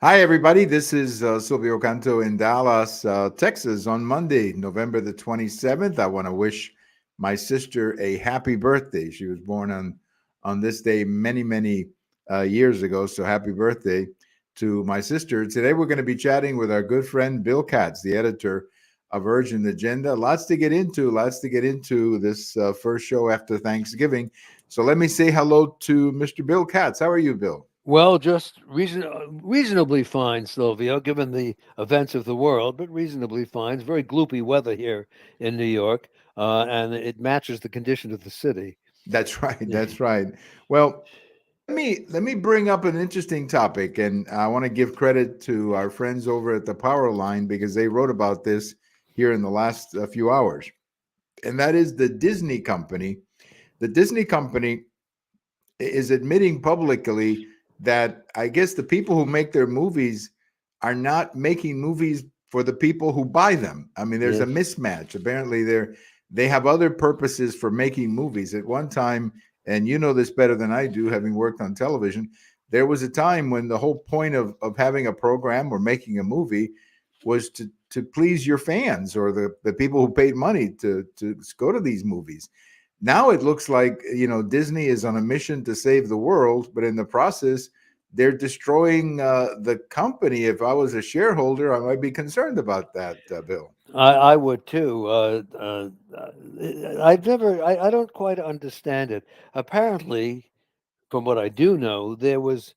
Hi, everybody. This is Silvio Canto in Dallas, Texas on Monday, November the 27th. I want to wish my sister a happy birthday. She was born on this day many years ago. So happy birthday to my sister. Today, we're going to be chatting with our good friend Bill Katz, the editor of Urgent Agenda. Lots to get into this first show after Thanksgiving. So let me say hello to Mr. Bill Katz. How are you, Bill? Well, just reasonably fine, Silvio, given the events of the world, but reasonably fine. It's very gloopy weather here in New York, and it matches the condition of the city. That's right. That's right. Well, let me bring up an interesting topic, and I want to give credit to our friends over at the Power Line because they wrote about this here in the last few hours, and that is the Disney company. The Disney company is admitting publicly that I guess the people who make their movies are not making movies for the people who buy them. I mean, there's a Yes. mismatch. Apparently, they have other purposes for making movies. At one time, and you know this better than I do, having worked on television, there was a time when the whole point of having a program or making a movie was to please your fans or the people who paid money to go to these movies. Now it looks like Disney is on a mission to save the world, but in the process, they're destroying the company. If I was a shareholder, I might be concerned about that, Bill. I would too. I don't quite understand it. Apparently, from what I do know, there was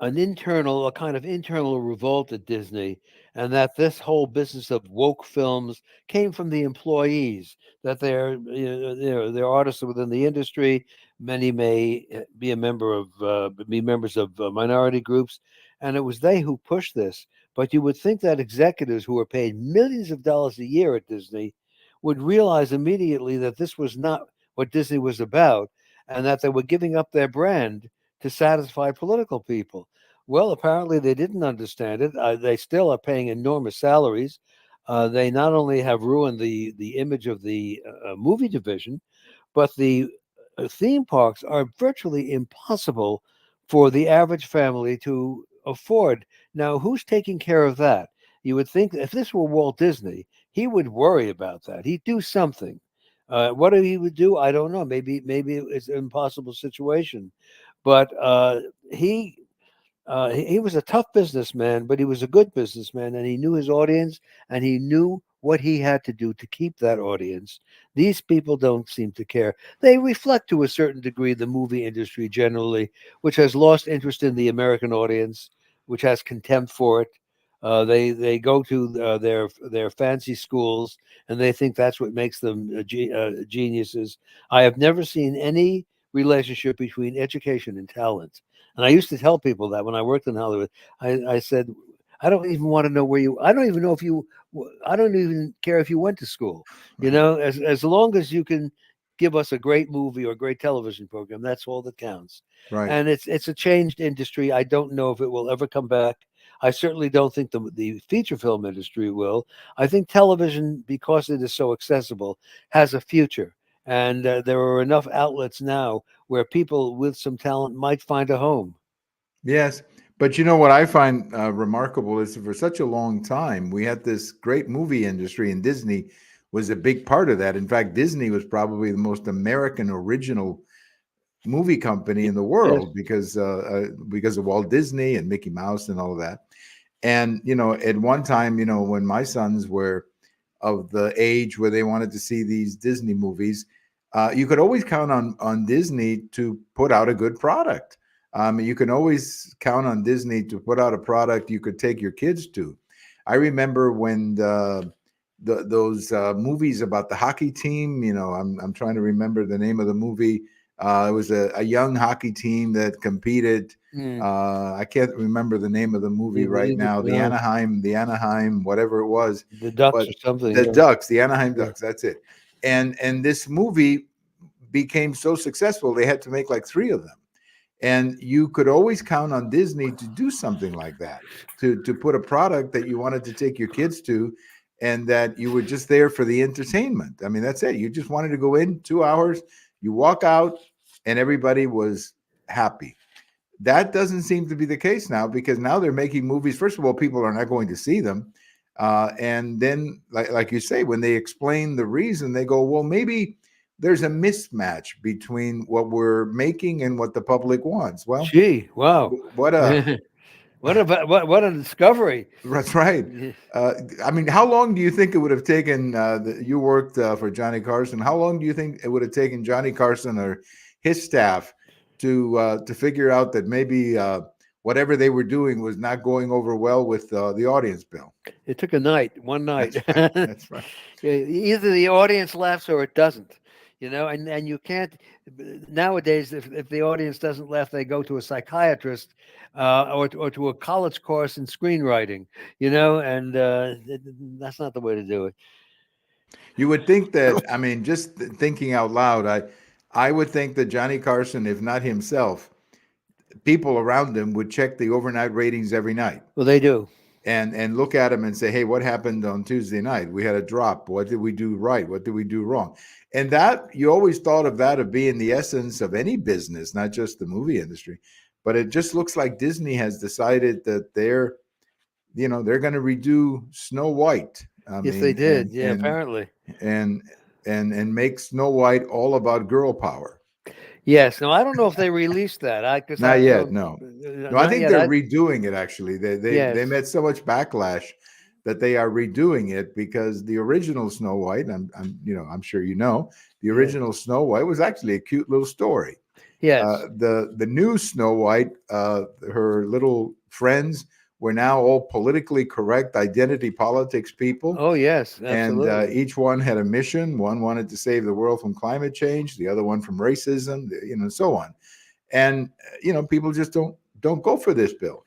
a kind of internal revolt at Disney, and that this whole business of woke films came from the employees. That they're artists within the industry. Many may be members of minority groups, and it was they who pushed this. But you would think that executives who were paid millions of dollars a year at Disney would realize immediately that this was not what Disney was about, and that they were giving up their brand to satisfy political people. Well, apparently they didn't understand it. They still are paying enormous salaries. They not only have ruined the image of the movie division, but the theme parks are virtually impossible for the average family to afford. Now, who's taking care of that? You would think if this were Walt Disney, he would worry about that. He'd do something. What he would do, I don't know. Maybe it's an impossible situation, but he he was a tough businessman, but he was a good businessman, and he knew his audience, and he knew what he had to do to keep that audience. These people don't seem to care. They reflect to a certain degree the movie industry generally, which has lost interest in the American audience, which has contempt for it. They go to their fancy schools, and they think that's what makes them geniuses. I have never seen any relationship between education and talent. And I used to tell people that when I worked in Hollywood, I said, I don't even want to know where you. I don't even know if you. I don't even care if you went to school. Right. As long as you can give us a great movie or a great television program, that's all that counts. Right. And it's a changed industry. I don't know if it will ever come back. I certainly don't think the feature film industry will. I think television, because it is so accessible, has a future. And there are enough outlets now where people with some talent might find a home. Yes. But you know what I find remarkable is for such a long time, we had this great movie industry, and Disney was a big part of that. In fact, Disney was probably the most American original movie company in the Yes. world because of Walt Disney and Mickey Mouse and all of that. And at one time, when my sons were of the age where they wanted to see these Disney movies, you could always count on Disney to put out a good product. You can always count on Disney to put out a product you could take your kids to. I remember when those movies about the hockey team. I'm trying to remember the name of the movie. It was a young hockey team that competed. Mm. I can't remember the name of the movie right Either, now. no, The Anaheim, whatever it was, the ducks but or something. the Yeah. Ducks, the Anaheim Yeah. Ducks. That's it. And this movie became so successful they had to make like three of them. And you could always count on Disney to do something like that, to put a product that you wanted to take your kids to, and that you were just there for the entertainment. I mean, that's it. You just wanted to go in 2 hours, you walk out, and everybody was happy. That doesn't seem to be the case now, because now they're making movies. First of all, people are not going to see them. And then, like you say, when they explain the reason, they go, well, maybe there's a mismatch between what we're making and what the public wants. Well, Gee, wow. what a What a discovery. that's right. Yeah. I mean, how long do you think it would have taken? You worked for Johnny Carson. How long do you think it would have taken Johnny Carson or his staff to figure out that maybe whatever they were doing was not going over well with the audience, Bill? It took one night. That's right. That's right. Either the audience laughs or it doesn't, and you can't nowadays, if the audience doesn't laugh, they go to a psychiatrist or to a college course in screenwriting, and that's not the way to do it. You would think that, I mean, just thinking out loud, I would think that Johnny Carson, if not himself, people around him would check the overnight ratings every night. Well, they do. And look at him and say, hey, what happened on Tuesday night? We had a drop. What did we do right? What did we do wrong? And that, you always thought of that of being the essence of any business, not just the movie industry. But it just looks like Disney has decided that they're going to redo Snow White. Yes, they did. Apparently. And make Snow White all about girl power. Yes. No, I don't know if they released that. Not yet. No, I think they're redoing it. Actually, they met so much backlash that they are redoing it, because the original Snow White, I'm sure the original Snow White was actually a cute little story. Yes. The new Snow White, her little friends were now all politically correct identity politics people. Oh, yes, absolutely. And each one had a mission. One wanted to save the world from climate change, the other one from racism, so on. And people just don't go for this, Bill.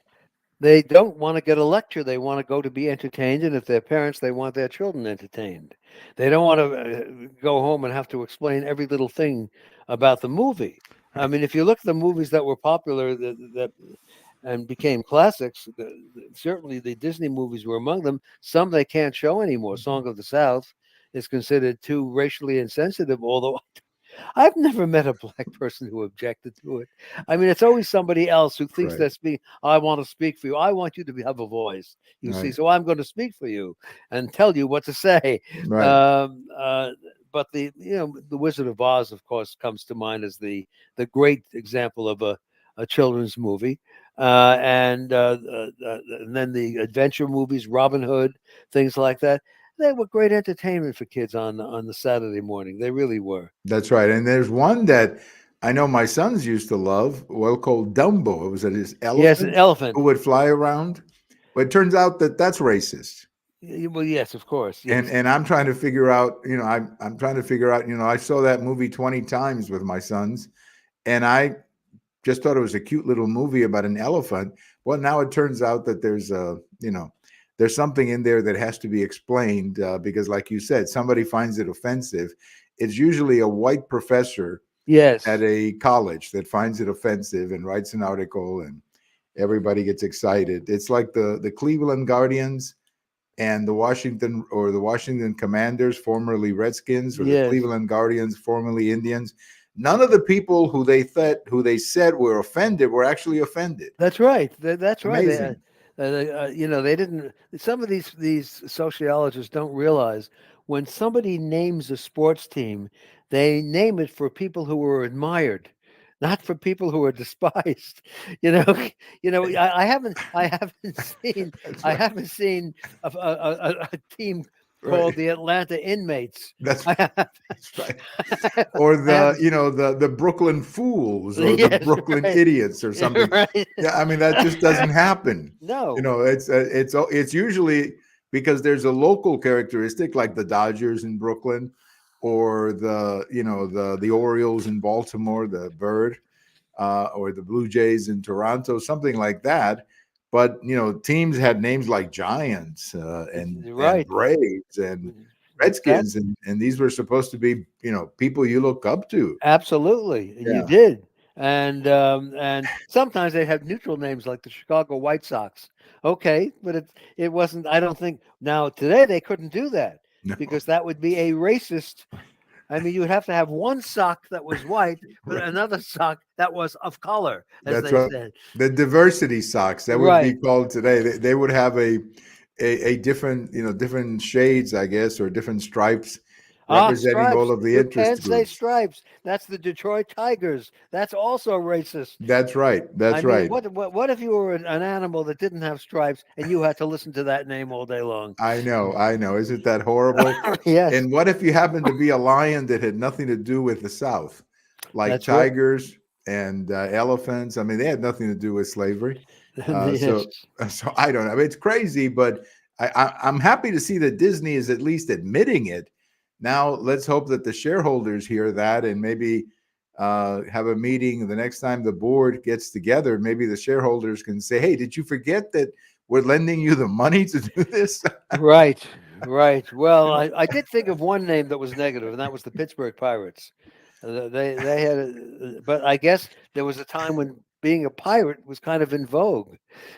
They don't want to get a lecture. They want to go to be entertained, and if they're parents, they want their children entertained. They don't want to go home and have to explain every little thing about the movie. I mean, if you look at the movies that were popular that and became classics, certainly the Disney movies were among them. Some they can't show anymore. Song of the South is considered too racially insensitive, although I've never met a black person who objected to it. I mean, it's always somebody else who thinks Right. I want to speak for you. I want you to have a voice, you see, Right. so I'm going to speak for you and tell you what to say. Right. But the Wizard of Oz, of course, comes to mind as the great example of a children's movie. And then the adventure movies, Robin Hood, things like that. They were great entertainment for kids on the Saturday morning. They really were. That's right. And there's one that I know my sons used to love, well, called Dumbo. It was this elephant, Yes, an elephant who would fly around. But it turns out that that's racist. Well, yes, of course. Yes. And I'm trying to figure out, I'm trying to figure out, I saw that movie 20 times with my sons, and I just thought it was a cute little movie about an elephant. Well, now it turns out that there's something in there that has to be explained, because, like you said, somebody finds it offensive. It's usually a white professor at a college that finds it offensive and writes an article, and everybody gets excited. It's like the Cleveland Guardians and the Washington Commanders, formerly Redskins, or the Cleveland Guardians, formerly Indians. None of the people who they said were offended were actually offended. That's right. That's amazing. Right. They didn't. Some of these sociologists don't realize when somebody names a sports team, they name it for people who were admired, not for people who are despised. I haven't seen I haven't seen a team called the Atlanta Inmates. That's right. Or the Brooklyn Fools, or the Brooklyn Idiots, or something. Right. Yeah, I mean, that just doesn't happen. No. It's usually because there's a local characteristic, like the Dodgers in Brooklyn, or the Orioles in Baltimore, the Bird, or the Blue Jays in Toronto, something like that. But teams had names like Giants and Braves and Redskins, and these were supposed to be people you look up to. Absolutely, you did. And sometimes they have neutral names like the Chicago White Sox. Okay, but it wasn't. I don't think now today they couldn't do that, because that would be a racist I mean, you would have to have one sock that was white, but Right. another sock that was of color, as That's they right. said. The diversity socks that would be Right. called today. They would have a different, different shades, I guess, or different stripes Ah, representing all stripes. of the You interest can't say groups. stripes. That's the Detroit Tigers. That's also racist. That's right. I That's mean, right. what if you were an animal that didn't have stripes and you had to listen to that name all day long? I know. I know. Isn't that horrible? Yes, And what if you happened to be a lion that had nothing to do with the South, like that's right. tigers and elephants? I mean, they had nothing to do with slavery. Yes. So I don't know. I mean, it's crazy, but I'm happy to see that Disney is at least admitting it. Now let's hope that the shareholders hear that and maybe have a meeting the next time the board gets together. Maybe the shareholders can say, "Hey, did you forget that we're lending you the money to do this?" Right, right. Well, I did think of one name that was negative, and that was the Pittsburgh Pirates. They had, but I guess there was a time when being a pirate was kind of in vogue,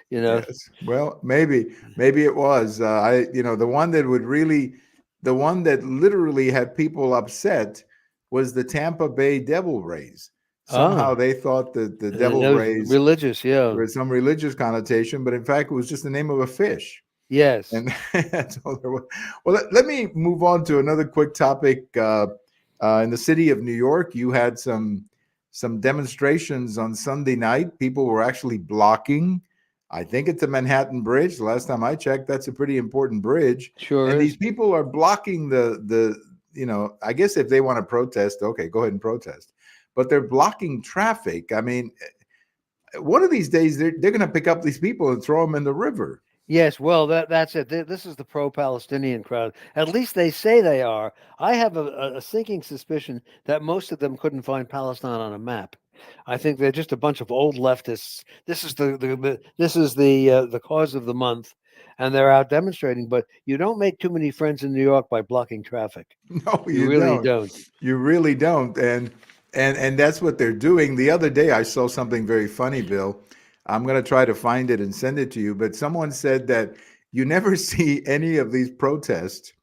you know. Yes. Well, maybe it was. The one that would really, the one that literally had people upset was the Tampa Bay Devil Rays. Ah, Somehow they thought that the that Devil was Rays religious. Yeah. was some religious connotation, but in fact, it was just the name of a fish. Yes. And that's all there was. Well, let me move on to another quick topic. In the city of New York, you had some demonstrations on Sunday night. People were actually blocking. I think it's the Manhattan Bridge. The last time I checked, that's a pretty important bridge. Sure And these is. people are blocking I guess if they want to protest, okay, go ahead and protest. But they're blocking traffic. I mean, one of these days they're going to pick up these people and throw them in the river. Yes, well, that's it. This is the pro-Palestinian crowd. At least they say they are. I have a sinking suspicion that most of them couldn't find Palestine on a map. I think they're just a bunch of old leftists. This is the cause of the month, and they're out demonstrating. But you don't make too many friends in New York by blocking traffic. No, You you really don't. don't. You really don't. And that's what they're doing. The other day I saw something very funny, Bill. I'm going to try to find it and send it to you, but someone said that you never see any of these protests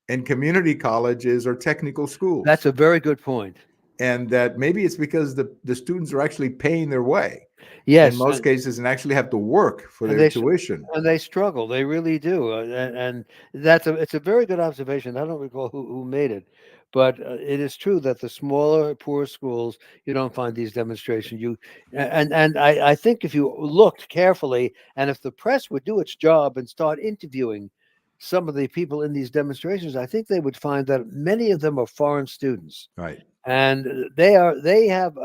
in community colleges or technical That's schools. a very good point. And that maybe it's because the students are actually paying their way in Yes, most cases and actually have to work for and their tuition. they struggle. They really do, and it's a very good observation. I don't recall who made it, but it is true that the smaller, poor schools you don't find these demonstrations. And I think if you looked carefully, and if the press would do its job and start interviewing some of the people in these demonstrations, I think they would find that many of them are foreign students, Right. and they have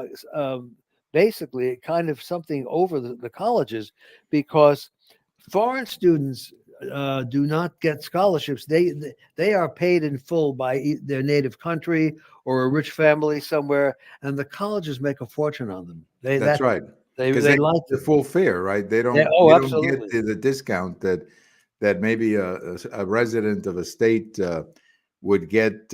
basically kind of something over the colleges, because foreign students do not get scholarships. They are paid in full by their native country or a rich family somewhere, and the colleges make a fortune on them. That's right. Because They they get like the it. full fare, right? They Yeah, don't oh, they don't get absolutely. the discount that maybe a resident of a state would get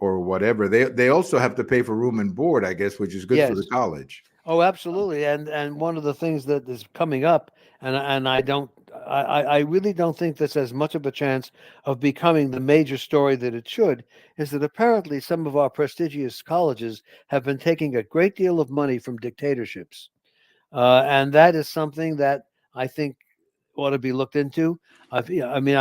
or whatever. They also have to pay for room and board, I guess, which is good for the Yes. college. Oh, absolutely. And one of the things that is coming up, and I really don't think this has much of a chance of becoming the major story that it should, is that apparently some of our prestigious colleges have been taking a great deal of money from dictatorships. And that is something that I think ought to be looked into. Yeah, I mean,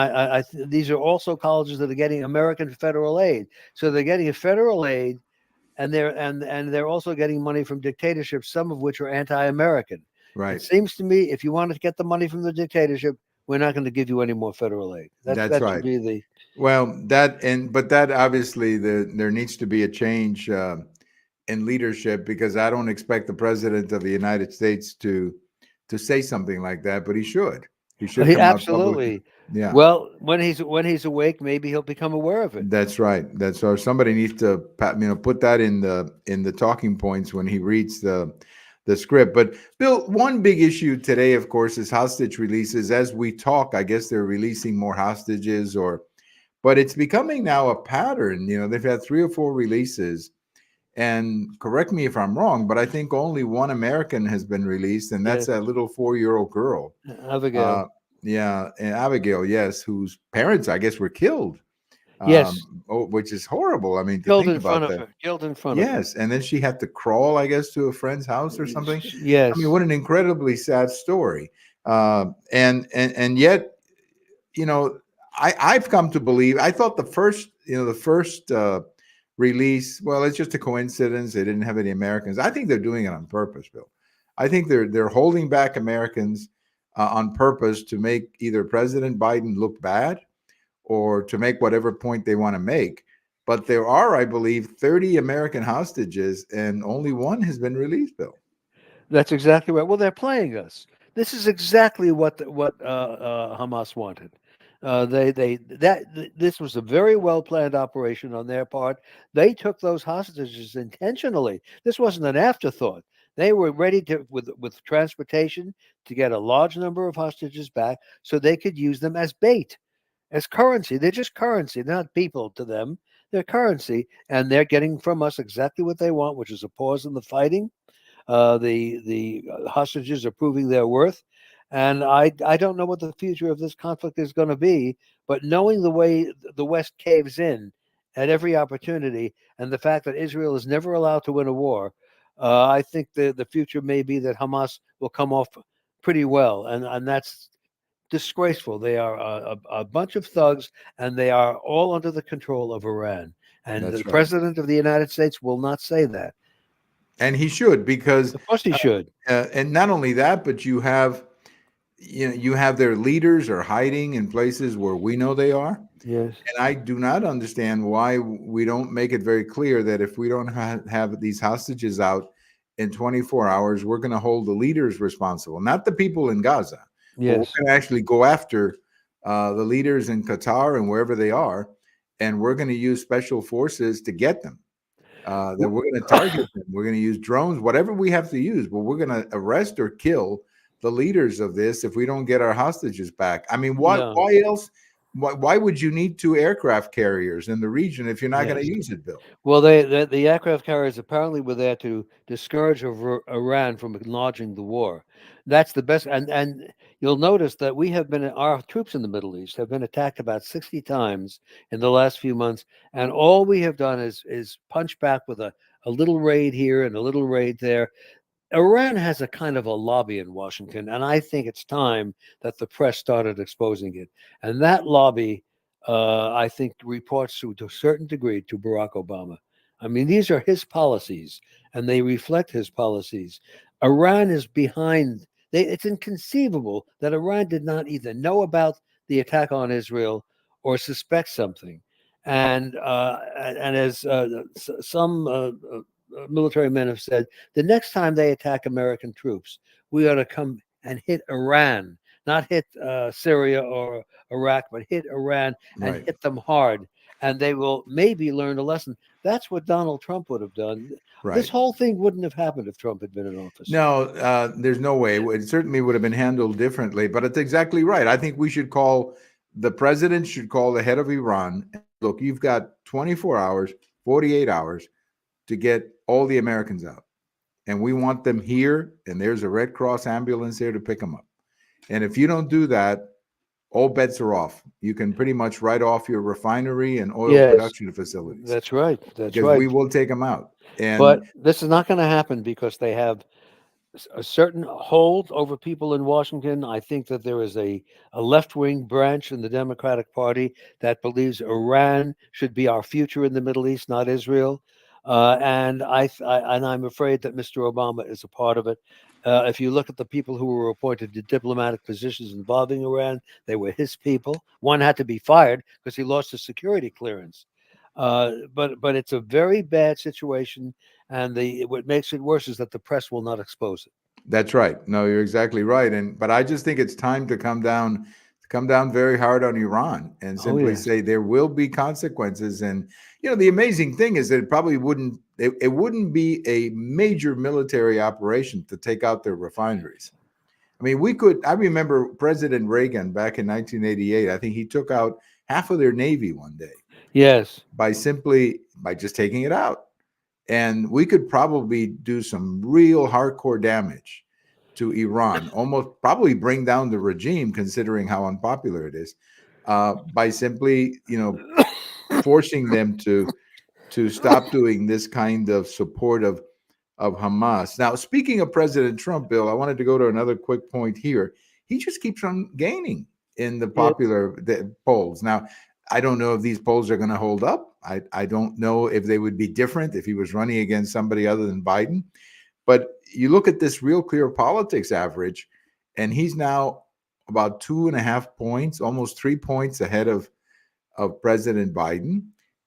these are also colleges that are getting American federal aid. So they're getting a federal aid, and they're also getting money from dictatorships, some of which are anti-American. It Right. seems to me if you want to get the money from the dictatorship, we're not going to give you any more federal aid. That's That should right. be the Well, but that obviously there needs to be a change in leadership because I don't expect the president of the United States to say something like that, but he should. He should he come out publicly. absolutely. Yeah. Well, when he's awake, maybe he'll become aware of it. That's right. That's or somebody needs to put that in the talking points when he reads the script. But Bill, one big issue today, of course, is hostage releases. As we talk, I guess they're releasing more hostages, but it's becoming now a pattern. They've had 3 or 4 releases, and correct me if I'm wrong, but I think only one American has been released, and that's Yes, that little 4-year-old girl. Abigail. Uh, yeah, and Abigail, yes, whose parents, I guess, were killed. Yes, which is horrible. I mean, to killed think in about front of that. her. Killed in front of her. Yes, and then she had to crawl, I guess, to a friend's house or something. I mean, Yes, what an incredibly sad story. And yet, you know, I've come to believe. I thought the first release. Well, it's just a coincidence. They didn't have any Americans. I think they're doing it on purpose, Bill. I think they're holding back Americans on purpose to make either President Biden look bad or to make whatever point they want to make. But there are, I believe, 30 American hostages, and only one has been released, Bill. that's exactly right. Well, they're playing us. This is exactly what Hamas wanted. This was a very well planned operation on their part. They took those hostages intentionally. This wasn't an afterthought. They were ready to with transportation to get a large number of hostages back so they could use them as bait, as currency. They're just currency. They're not people to them. They're currency, and they're getting from us exactly what they want, which is a pause in the fighting. The hostages are proving their worth, and I don't know what the future of this conflict is going to be. But knowing the way the West caves in at every opportunity, and the fact that Israel is never allowed to win a war, I think the future may be that Hamas will come off pretty well, and that's disgraceful. They are a bunch of thugs, and they are all under the control of Iran. And the That's right. president of the United States will not say that. And he should, because Of course, he should. and not only that, but you have their leaders are hiding in places where we know they are. Yes. And I do not understand why we don't make it very clear that if we don't have these hostages out in 24 hours, we're going to hold the leaders responsible, not the people in Gaza, but we're Yes. going to actually go after the leaders in Qatar and wherever they are, and we're going to use special forces to get them. That we're going to target them. We're going to use drones, whatever we have to use, but we're going to arrest or kill the leaders of this if we don't get our hostages back. I mean, what? Yeah. Why else? Why would you need 2 aircraft carriers in the region if you're not going to Yes. use it, Bill? Well, the aircraft carriers apparently were there to discourage Iran from enlarging the war. That's the best. And you'll notice that our troops in the Middle East have been attacked about 60 times in the last few months, and all we have done is punch back with a little raid here and a little raid there. Iran has a kind of a lobby in Washington, and I think it's time that the press started exposing it. And that lobby, I think, reports to a certain degree to Barack Obama. I mean, these are his policies, and they reflect his policies. Iran is behind. It's inconceivable that Iran did not either know about the attack on Israel or suspect something. And as some military men have said, the next time they attack American troops, we ought to come and hit Iran, not hit Syria or Iraq, but hit Iran and Right. hit them hard. And they will maybe learn a lesson. That's what Donald Trump would have done. This Right. whole thing wouldn't have happened if Trump had been in office. No, there's no way. It certainly would have been handled differently, but it's exactly right. I think the president should call the head of Iran. Look, you've got 24 hours, 48 hours to get all the Americans out. And we want them here. And there's a Red Cross ambulance there to pick them up. And if you don't do that, all bets are off. You can pretty much write off your refinery and oil Yes, production facilities that's right. That's because right. we will take them out. And But this is not going to happen because they have a certain hold over people in Washington. I think that there is a left wing branch in the Democratic Party that believes Iran should be our future in the Middle East, not Israel. And I'm afraid that Mr. Obama is a part of it. If you look at the people who were appointed to diplomatic positions involving Iran, they were his people. One had to be fired because he lost his security clearance. But it's a very bad situation, and what makes it worse is that the press will not expose it. that's right. No, you're exactly right. But I just think it's time to come down very hard on Iran and Oh simply yes, say there will be consequences. And the amazing thing is that it wouldn't be a major military operation to take out their refineries. I mean, I remember President Reagan back in 1988, I think he took out half of their Navy one day yes. by just taking it out. And we could probably do some real hardcore damage to Iran, almost probably bring down the regime, considering how unpopular it is, by simply, forcing them to stop doing this kind of support of Hamas. Now, speaking of President Trump, Bill, I wanted to go to another quick point here. He just keeps on gaining in the Yeah. polls. Now, I don't know if these polls are going to hold up. I don't know if they would be different if he was running against somebody other than Biden. But you look at this Real Clear Politics average, and he's now about 2.5 points, almost 3 points ahead of President Biden.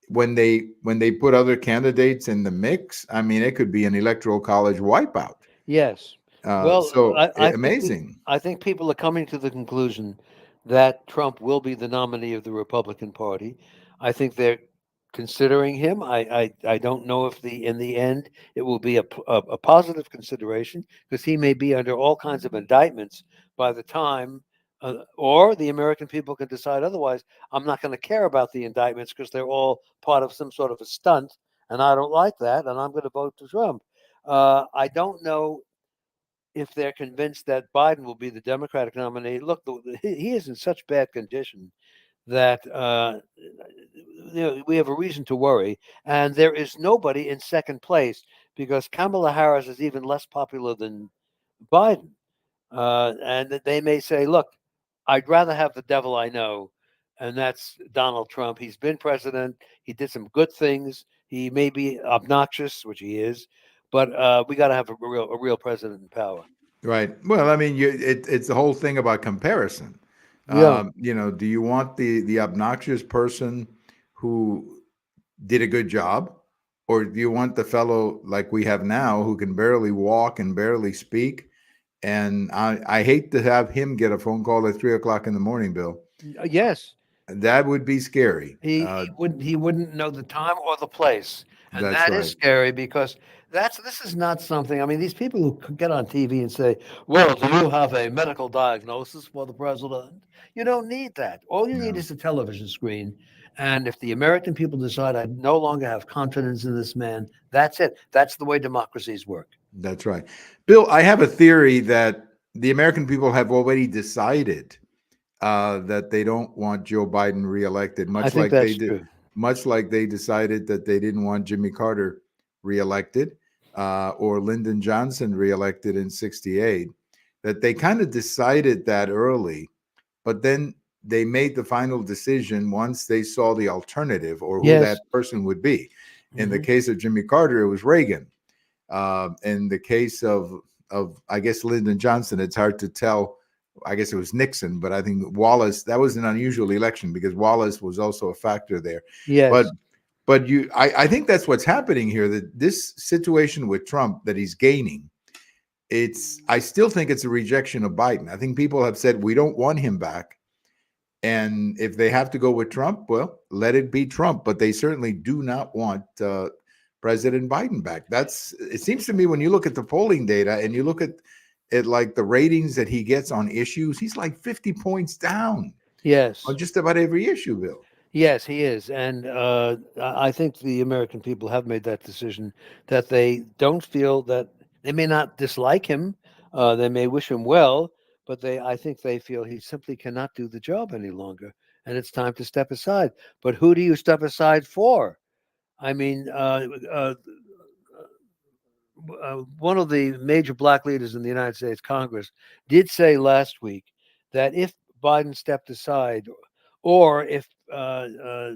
When they put other candidates in the mix, I mean, it could be an electoral college wipeout. Yes. Well, So I think amazing, I think people are coming to the conclusion that Trump will be the nominee of the Republican Party. I think they're considering him. I don't know if in the end it will be a positive consideration, because he may be under all kinds of indictments by the time, or the American people can decide otherwise. I'm not going to care about the indictments because they're all part of some sort of a stunt, and I don't like that, and I'm going to vote for Trump. I don't know if they're convinced that Biden will be the Democratic nominee. Look, he is in such bad condition that we have a reason to worry. And there is nobody in second place, because Kamala Harris is even less popular than Biden. And they may say, look, I'd rather have the devil I know, and that's Donald Trump. He's been president. He did some good things. He may be obnoxious, which he is, but we got to have a real president in power. right? Well, I mean, it's the whole thing about comparison. Yeah. Do you want the obnoxious person who did a good job, or do you want the fellow like we have now who can barely walk and barely speak? And I hate to have him get a phone call at 3 o'clock in the morning, Bill. Yes. That would be scary. He wouldn't know the time or the place, and That's that is right. scary, because this is not something. I mean, these people who get on TV and say, "Well, do you have a medical diagnosis for the president?" You don't need that. All you need No, is a television screen. And if the American people decide I no longer have confidence in this man, that's it. That's the way democracies work. that's right. Bill, I have a theory that the American people have already decided that they don't want Joe Biden reelected, I think that's true. much like they decided that they didn't want Jimmy Carter reelected or Lyndon Johnson reelected in '68. That they kind of decided that early, but then they made the final decision once they saw the alternative or who Yes. that person would be. In the Hmm. case of Jimmy Carter, it was Reagan. In the case of I guess Lyndon Johnson, it's hard to tell. I guess it was Nixon, but I think Wallace. That was an unusual election because Wallace was also a factor there. But Yes. I think that's what's happening here. That this situation with Trump that he's gaining, I still think it's a rejection of Biden. I think people have said we don't want him back. And if they have to go with Trump, well, let it be Trump. But they certainly do not want President Biden back. It seems to me when you look at the polling data and you look at it like the ratings that he gets on issues, he's like 50 points down on Yes. just about every issue, Bill. Yes, he is. And I think the American people have made that decision, that they don't feel that they may not dislike him, they may wish him well, but I think they feel he simply cannot do the job any longer, and it's time to step aside. But who do you step aside for? I mean, one of the major black leaders in the United States Congress did say last week that if Biden stepped aside, or if uh, uh,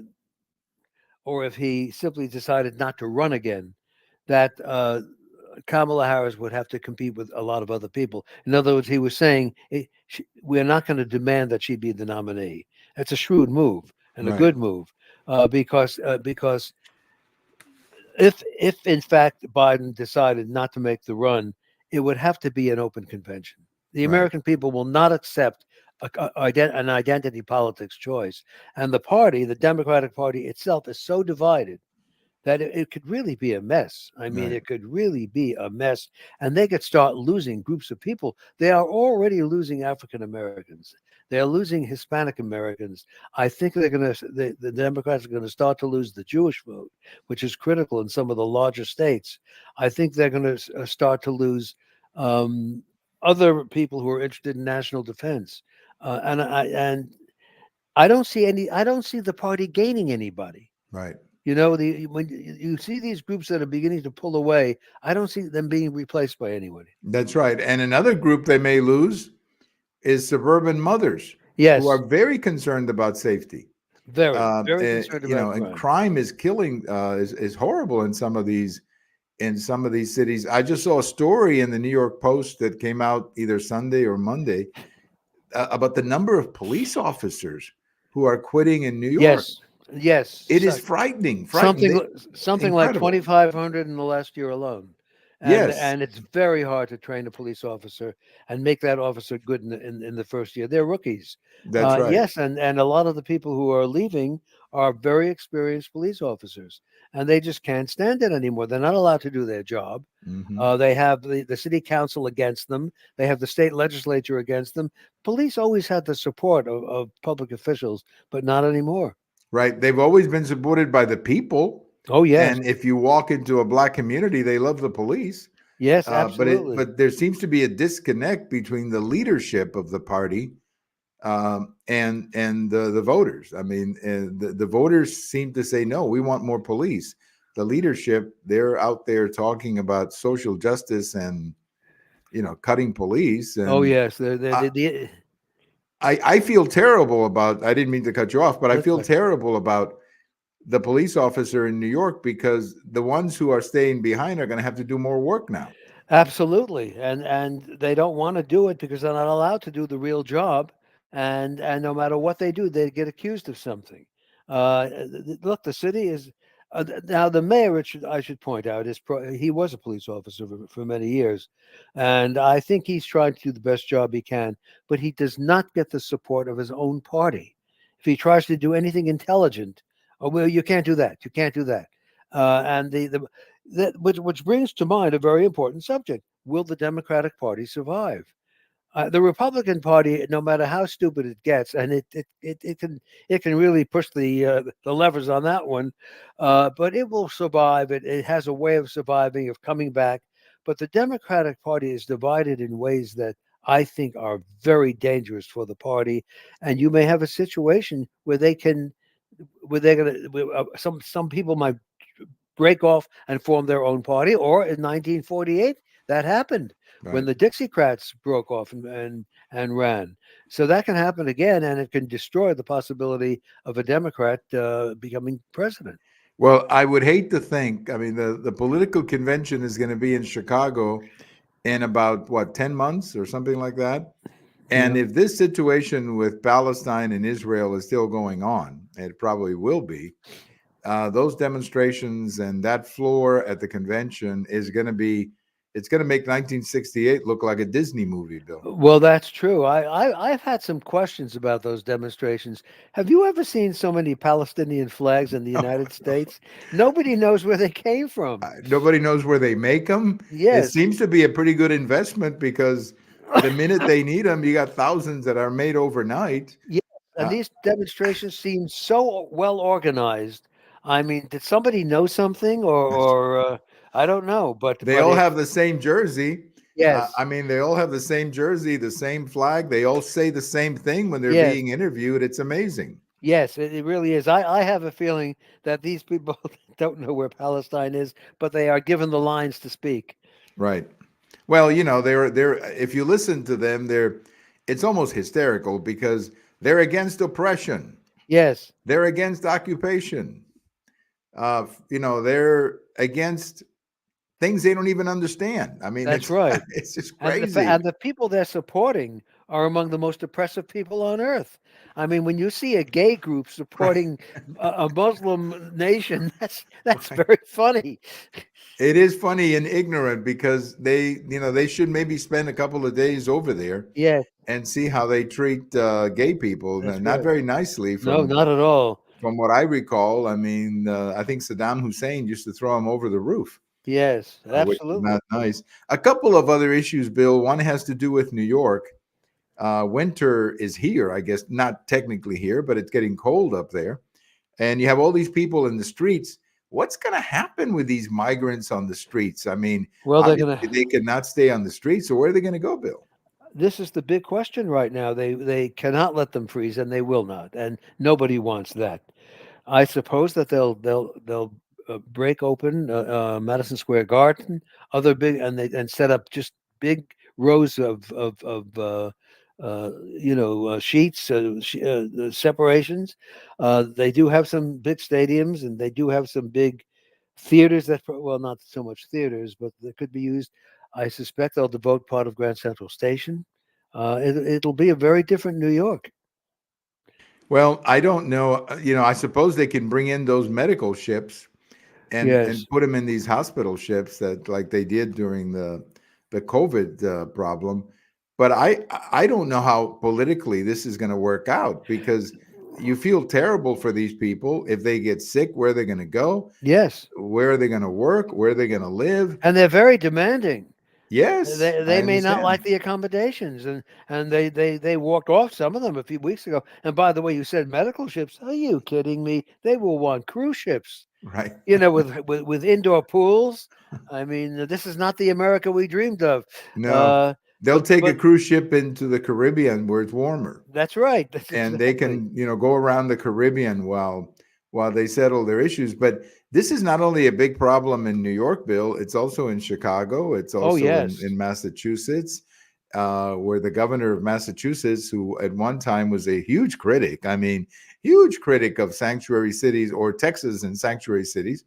or if he simply decided not to run again, that Kamala Harris would have to compete with a lot of other people. In other words, he was saying, we're not going to demand that she be the nominee. It's a shrewd move and a Right, good move, because if in fact Biden decided not to make the run, it would have to be an open convention. The right, American people will not accept an identity politics choice, and the Democratic Party itself, is so divided that it could really be a mess. I mean, right, it could really be a mess, and they could start losing groups of people. They are already losing African Americans. They're losing Hispanic Americans. I think the Democrats are going to start to lose the Jewish vote, which is critical in some of the larger states. I think they're going to start to lose um, other people who are interested in national defense, and I don't see the party gaining anybody. Right. When you see these groups that are beginning to pull away, I don't see them being replaced by anybody. That's right. And another group they may lose is suburban mothers who Yes, are very concerned about safety. very, very concerned about And crime. crime is killing is horrible in some of these cities. I just saw a story in the New York Post that came out either Sunday or Monday about the number of police officers who are quitting in New York. Yes, yes, It is frightening, frightening. something something like Incredible. 2,500 in the last year alone, Yes, and it's very hard to train a police officer and make that officer good in the first year. They're rookies. that's right. Yes, and a lot of the people who are leaving are very experienced police officers, and they just can't stand it anymore. They're not allowed to do their job. Hmm. They have the city council against them. They have the state legislature against them. Police always had the support of public officials, but not anymore. Right. They've always been supported by the people. Oh yes, And if you walk into a black community, they love the police. yes, absolutely. But there seems to be a disconnect between the leadership of the party and the voters. I mean, the voters seem to say no. We want more police. The leadership, they're out there talking about social justice and cutting police. Oh And yes, I, I feel terrible about. I didn't mean to cut you off, but I that's feel right. terrible about the police officer in New York because the ones who are staying behind are going to have to do more work now. Absolutely, and they don't want to do it because they're not allowed to do the real job, and no matter what they do, they get accused of something. Look, the city is now the mayor. I should point out he was a police officer for many years, and I think he's trying to do the best job he can, but he does not get the support of his own party. If he tries to do anything intelligent, oh well, you can't do that. You can't do that. And the that which brings to mind a very important subject: will the Democratic Party survive? The Republican Party, no matter how stupid it gets, and it can really push the levers on that one, but it will survive. It has a way of surviving, of coming back. But the Democratic Party is divided in ways that I think are very dangerous for the party, and you may have a situation where they're going to some people might break off and form their own party. Or in 1948, that happened when Right. the Dixiecrats broke off and ran. So that can happen again, and it can destroy the possibility of a Democrat becoming president. Well, I would hate to think. I mean, the political convention is going to be in Chicago in about what 10 months or something like that. And Yeah. if this situation with Palestine and Israel is still going on, and it probably will be, those demonstrations and that floor at the convention is going to be, it's going to make 1968 look like a Disney movie, Bill. Well, that's true. I've had some questions about those demonstrations. Have you ever seen so many Palestinian flags in the United States? Nobody knows where they came from. Nobody knows where they make them. It Yes. seems to be a pretty good investment because the minute they need them, you got thousands that are made overnight. Yes, and Uh, these demonstrations seem so well organized. I mean, did somebody know something, or I don't know, they but all it have the same jersey. yes, I mean, they all have the same jersey, the same flag. They all say the same thing when they're yes, being interviewed. It's amazing. yes, it really is. I have a feeling that these people don't know where Palestine is, but they are given the lines to speak. Right. Well, they're if you listen to them, it's almost hysterical because they're against oppression. Yes, They're against occupation. They're against things they don't even understand. I mean, that's it's right. it's just And crazy. the people they're supporting are among the most oppressive people on earth. I mean, when you see a gay group Right. supporting a Muslim nation, that's Right. very funny. It is funny and ignorant because they should maybe spend a couple of days over there Yes, and see how they treat gay people. that's Not right. very nicely, No, from not at all. what I recall. I mean, I think Saddam Hussein used to throw them over the roof, Yes, which is absolutely. not nice. A couple of other issues, Bill. One has to do with New York. Winter is here, I guess, not technically here, but it's getting cold up there. And you have all these people in the streets. What's going to happen with these migrants on the streets? I mean, Well, they're obviously gonna. they cannot stay on the streets. So where are they going to go, Bill? This is the big question right now. They cannot let them freeze, and they will not, and nobody wants that. I suppose that they'll break open Madison Square Garden, other big, and set up just big rows of sheets, separations. They do have some big stadiums, and they do have some big theaters that, well, not so much theaters, but that could be used. I suspect they'll devote part of Grand Central Station. It'll be a very different New York. Well, I don't know. I suppose they can bring in those medical ships and Yes. put them in these hospital ships that like they did during the COVID problem. But I don't know how politically this is going to work out because you feel terrible for these people if they get sick. Where are they going to go? Yes. Where are they going to work? Where are they going to live? And they're very demanding. Yes, They I may not understand. like the accommodations, and they walked off some of them a few weeks ago. And by the way, you said medical ships. Are you kidding me? They will want cruise ships, Right. with indoor pools. I mean, this is not the America we dreamed of. No, Uh, they'll take a but cruise ship into the Caribbean where it's warmer. that's right. That's And they exactly. can go around the Caribbean while they settle their issues. But this is not only a big problem in New York, Bill. It's also in Chicago. It's Oh also yes, in Massachusetts, where the governor of Massachusetts, who at one time was a huge critic, I mean, huge critic of sanctuary cities or Texas and sanctuary cities,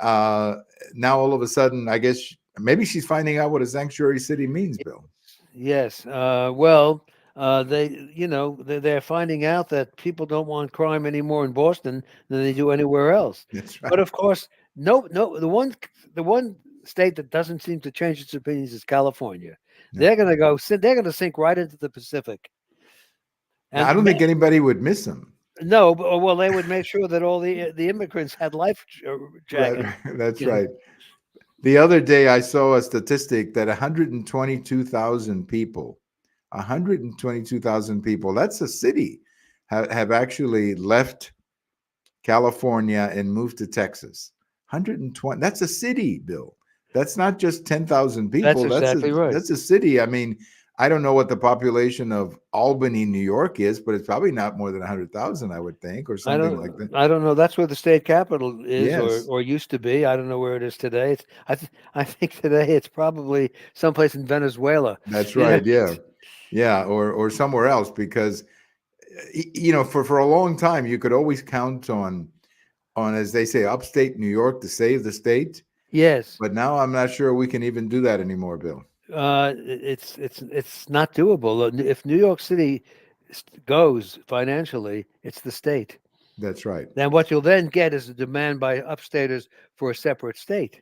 uh, now all of a sudden, I guess maybe she's finding out what a sanctuary city means, Bill. yes. Well, they're finding out that people don't want crime anymore in Boston than they do anywhere else. That's But right. of course, no. The one state that doesn't seem to change its opinions is California. No. They're going to go. They're going to sink right into the Pacific. Now, I And don't think anybody would miss them. no, well, they would make sure that all the immigrants had life Right, jackets. right. That's You know. right. The other day, I saw a statistic that 122,000 people, 122,000 people, that's a city, have actually left California and moved to Texas. 120, that's a city, Bill. That's not just 10,000 That's people. exactly right. That's a city. I mean, I don't know what the population of Albany, New York is, but it's probably not more than 100,000, I would think, or I something like don't that. I don't know. That's where the state capital is, or Yes, or used to be. I don't know where it is today. I think today it's probably someplace in Venezuela. that's You know. right. Yeah. Yeah, or somewhere else because for a long time you could always count on, as they say, upstate New York to save the state. Yes. But now I'm not sure we can even do that anymore, Bill. It's not doable. If New York City goes financially, it's the state. That's right. Then what you'll then get is a demand by upstaters for a separate state,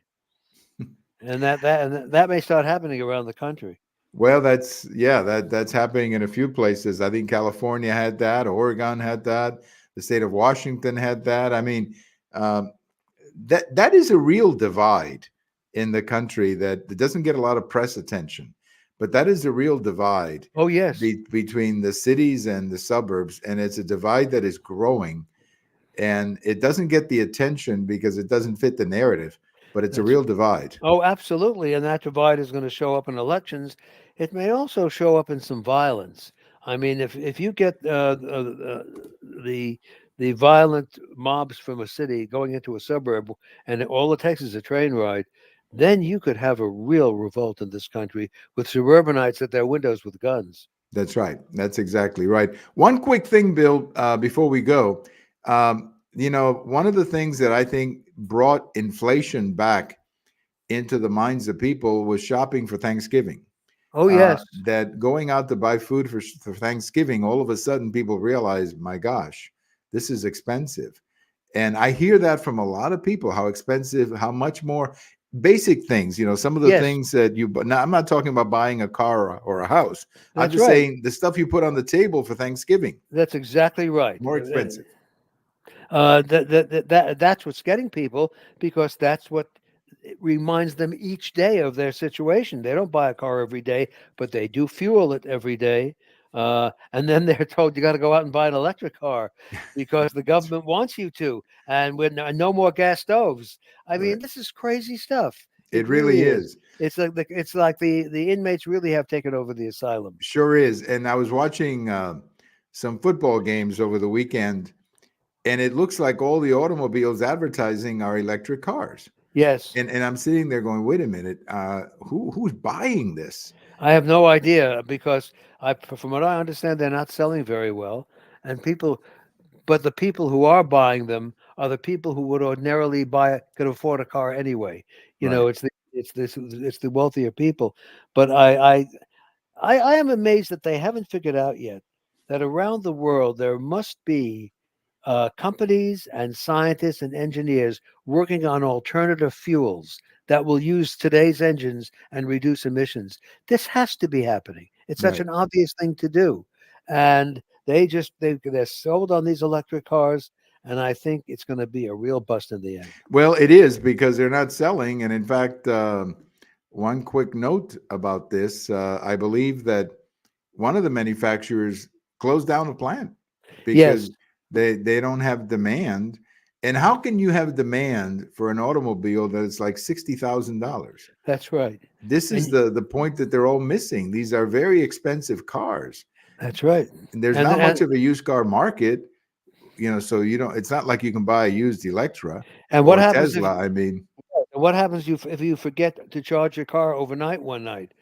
and that may start happening around the country. Well, that's happening in a few places. I think California had that, Oregon had that, the state of Washington had that. I mean, um, that is a real divide in the country that doesn't get a lot of press attention, but that is a real divide Oh yes. between the cities and the suburbs, and it's a divide that is growing, and it doesn't get the attention because it doesn't fit the narrative, but it's a That's real divide. Oh, absolutely. And that divide is going to show up in elections. It may also show up in some violence. I mean, if you get the the violent mobs from a city going into a suburb, and all it takes is a train ride, then you could have a real revolt in this country with suburbanites at their windows with guns. That's right. That's exactly right. One quick thing, Bill, before we go. One of the things that I think brought inflation back into the minds of people was shopping for Thanksgiving. Oh yes, That going out to buy food for Thanksgiving, all of a sudden people realize, my gosh, this is expensive. And I hear that from a lot of people, how expensive, how much more basic things, some of the yes, things that but now I'm not talking about buying a car or a house. I'm that's just right. saying the stuff you put on the table for Thanksgiving, That's exactly right. more expensive. That's what's getting people, because that's what it reminds them each day of their situation. They don't buy a car every day, but they do fuel it every day. And then they're told you got to go out and buy an electric car because the government wants you to, and with no more gas stoves. I mean, Right. this is crazy stuff. It It really really is. is. It's like the inmates really have taken over the asylums. Sure is. And I was watching some football games over the weekend, and it looks like all the automobiles advertising are electric cars. Yes. And I'm sitting there going, wait a minute, who's buying this? I have no idea because from what I understand, they're not selling very well, and but the people who are buying them are the people who would ordinarily could afford a car anyway. Right. It's the wealthier people. But I am amazed that they haven't figured out yet that around the world there must be companies and scientists and engineers working on alternative fuels that will use today's engines and reduce emissions. This has to be happening. It's such Right. an obvious thing to do. And they're sold on these electric cars, and I think it's going to be a real bust in the end. Well, it is because they're not selling. And in fact, one quick note about this, I believe that one of the manufacturers closed down a plant because Yes, they don't have demand. And how can you have demand for an automobile that is like $60,000? that's right. This is And the point that they're all missing. These are very expensive cars, that's right. and there's not much And of a used car market, so you don't, it's not like you can buy a used Electra and what or happens if Tesla. I mean, if you forget to charge your car overnight one night?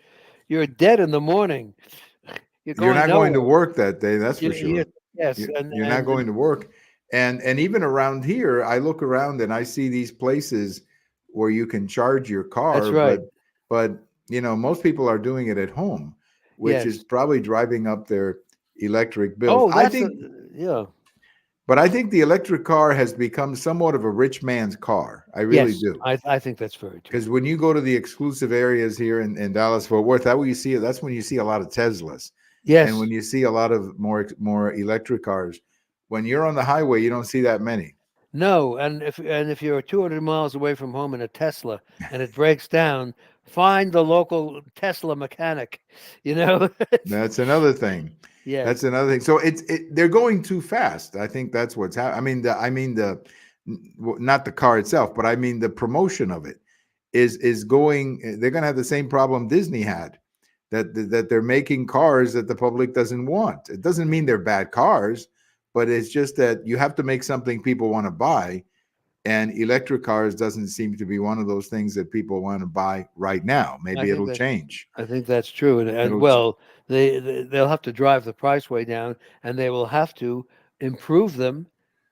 You're dead in the morning. You're you're going not going to nowhere. work that day, that's for You sure. yes, You're not going and to work. And even around here, I look around and I see these places where you can charge your that's car, right. but most people are doing it at home, which is Yes. probably driving up their electric bills. Oh, I that's think, yeah. but I think the electric car has become somewhat of a rich man's car. I really Yes, do. I think that's very true. Because when you go to the exclusive areas here in Dallas Fort Worth, that where you see it. That's when you see a lot of Teslas, and when Yes. you see a lot of more electric cars. When you're on the highway, you don't see that many. No, and if you're 200 miles away from home in a Tesla and it breaks down, find the local Tesla mechanic. You know. That's another thing. That's Yes. another thing. So they're going too fast. I think that's what's happening. Not the car itself, but I mean the promotion of it is going. They're going to have the same problem Disney had. That they're making cars that the public doesn't want. It doesn't mean they're bad cars, but it's just that you have to make something people want to buy, and electric cars doesn't seem to be one of those things that people want to buy right now. I Maybe think it'll that change. I think that's true, and It'll ch- well, they'll have to drive the price way down, and they will have to improve them,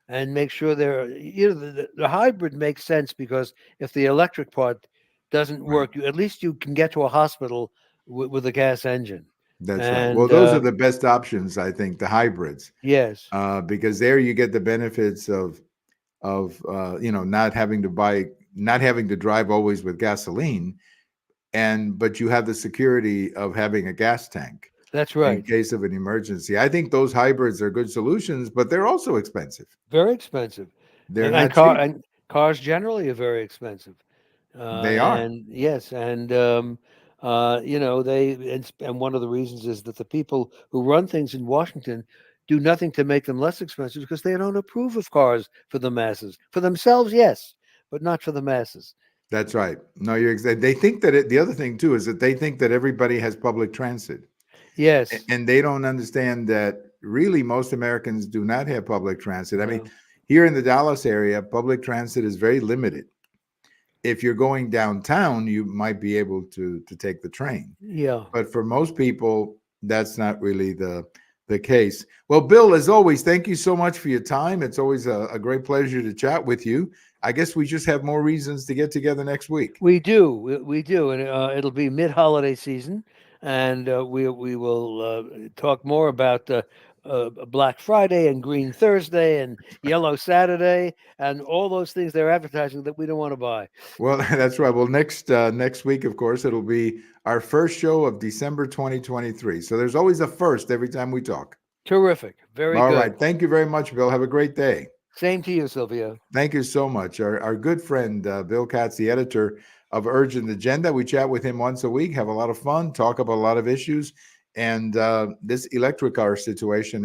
and make sure they're the hybrid makes sense because if the electric part doesn't right. work, at least you can get to a hospital with a gas engine, That's right. Well, and those are the best options, I think, the hybrids, yes, because there you get the benefits of not having to drive always with gasoline, but you have the security of having a gas tank that's in right, case of an emergency. I think those hybrids are good solutions, but they're also expensive. very expensive, They're not cheap. and cars generally are very expensive. They are. And yes, and and one of the reasons is that the people who run things in Washington do nothing to make them less expensive because they don't approve of cars for the masses. For themselves, yes, but not for the masses. That's right. No, they think that the other thing too is that they think that everybody has public transit. Yes, And they don't understand that really most Americans do not have public transit. I mean, no, here in the Dallas area, public transit is very limited. If you're going downtown, you might be able to take the train. yeah, But for most people, that's not really the case. Well, Bill, as always, thank you so much for your time. It's always a great pleasure to chat with you. I guess we just have more reasons to get together next week. we do, and it'll be mid-holiday season, and we will talk more about Black Friday and Green Thursday and Yellow Saturday and all those things they're advertising that we don't want to buy. Well, that's right. Well, next week, of course, it'll be our first show of December 2023. So there's always a first every time we talk. Terrific, very All good. right. Thank you very much, Bill. Have a great day. Same to you, Sylvia. Thank you so much. Our good friend, Bill Katz, the editor of Urgent Agenda. We chat with him once a week, have a lot of fun, talk about a lot of issues. And this electric car situation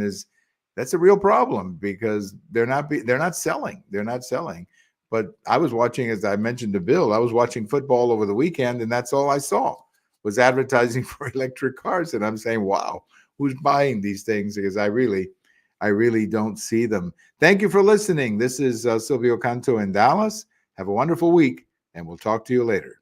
that's a real problem because they're not selling. They're not selling. But I was watching, as I mentioned to Bill, I was watching football over the weekend, and that's all I saw was advertising for electric cars. And I'm saying, wow, who's buying these things? Because I really don't see them. Thank you for listening. This is Silvio Canto in Dallas. Have a wonderful week, and we'll talk to you later.